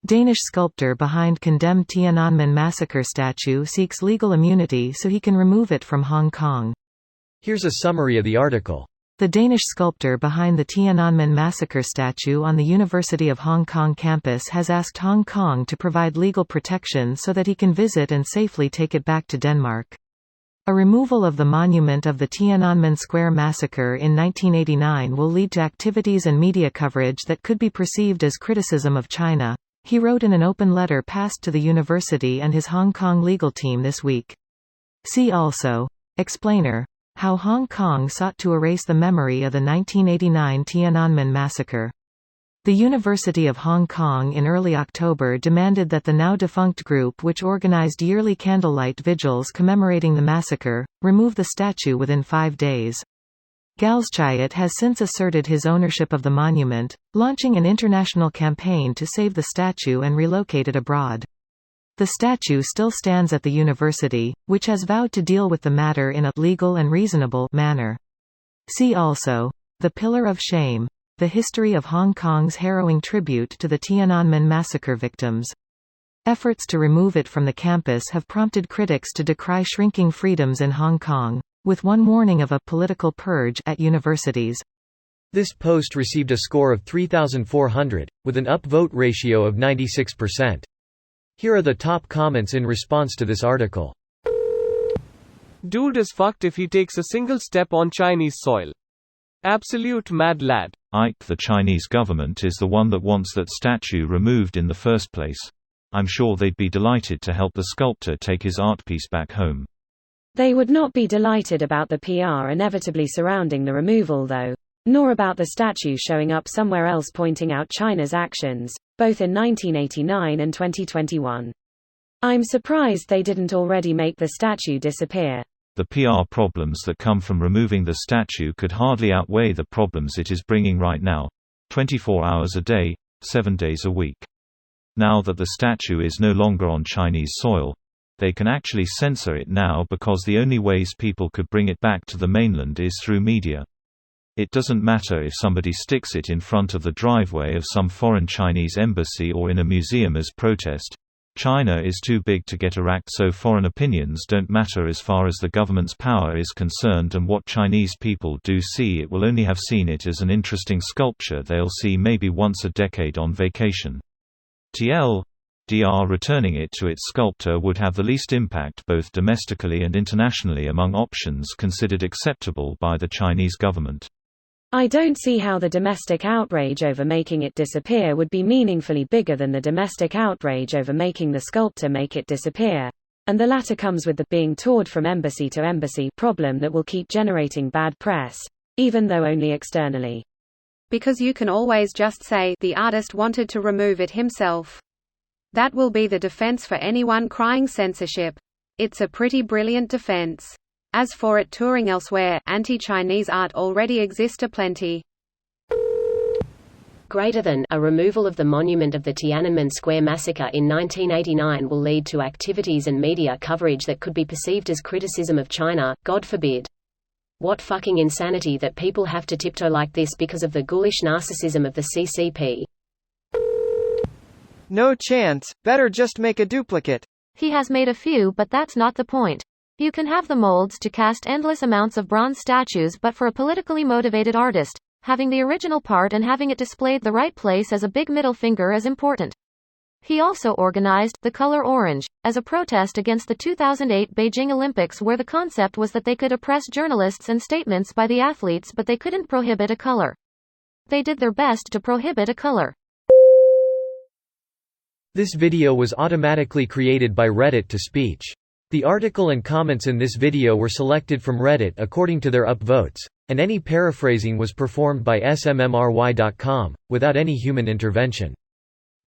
Danish sculptor behind condemned Tiananmen Massacre statue seeks legal immunity so he can remove it from Hong Kong. Here's a summary of the article. The Danish sculptor behind the Tiananmen Massacre statue on the University of Hong Kong campus has asked Hong Kong to provide legal protection so that he can visit and safely take it back to Denmark. A removal of the monument of the Tiananmen Square massacre in 1989 will lead to activities and media coverage that could be perceived as criticism of China, he wrote in an open letter passed to the university and his Hong Kong legal team this week. See also. Explainer. How Hong Kong sought to erase the memory of the 1989 Tiananmen Massacre. The University of Hong Kong in early October demanded that the now-defunct group which organized yearly candlelight vigils commemorating the massacre, remove the statue within 5 days. Galschiot has since asserted his ownership of the monument, launching an international campaign to save the statue and relocate it abroad. The statue still stands at the university, which has vowed to deal with the matter in a legal and reasonable manner. See also. The Pillar of Shame. The history of Hong Kong's harrowing tribute to the Tiananmen massacre victims. Efforts to remove it from the campus have prompted critics to decry shrinking freedoms in Hong Kong, with one warning of a political purge at universities. This post received a score of 3,400, with an upvote ratio of 96%. Here are the top comments in response to this article. Dude is fucked if he takes a single step on Chinese soil. Absolute mad lad. Ike, the Chinese government is the one that wants that statue removed in the first place. I'm sure they'd be delighted to help the sculptor take his art piece back home. They would not be delighted about the PR inevitably surrounding the removal though, nor about the statue showing up somewhere else pointing out China's actions, both in 1989 and 2021. I'm surprised they didn't already make the statue disappear. The PR problems that come from removing the statue could hardly outweigh the problems it is bringing right now. 24 hours a day, 7 days a week. Now that the statue is no longer on Chinese soil, they can actually censor it now because the only ways people could bring it back to the mainland is through media. It doesn't matter if somebody sticks it in front of the driveway of some foreign Chinese embassy or in a museum as protest. China is too big to get attacked, so foreign opinions don't matter as far as the government's power is concerned, and what Chinese people do see it will only have seen it as an interesting sculpture they'll see maybe once a decade on vacation. TLDR returning it to its sculptor would have the least impact both domestically and internationally among options considered acceptable by the Chinese government. I don't see how the domestic outrage over making it disappear would be meaningfully bigger than the domestic outrage over making the sculptor make it disappear, and the latter comes with the being toured from embassy to embassy problem that will keep generating bad press, even though only externally. Because you can always just say the artist wanted to remove it himself. That will be the defense for anyone crying censorship. It's a pretty brilliant defense. As for it touring elsewhere, anti-Chinese art already exists aplenty. Greater than a removal of the monument of the Tiananmen Square massacre in 1989 will lead to activities and media coverage that could be perceived as criticism of China, God forbid. What fucking insanity that people have to tiptoe like this because of the ghoulish narcissism of the CCP. No chance, better just make a duplicate. He has made a few, but that's not the point. You can have the molds to cast endless amounts of bronze statues, but for a politically motivated artist, having the original part and having it displayed the right place as a big middle finger is important. He also organized the color orange as a protest against the 2008 Beijing Olympics, where the concept was that they could oppress journalists and statements by the athletes, but they couldn't prohibit a color. They did their best to prohibit a color. This video was automatically created by Reddit to speech. The article and comments in this video were selected from Reddit according to their upvotes, and any paraphrasing was performed by smmry.com, without any human intervention.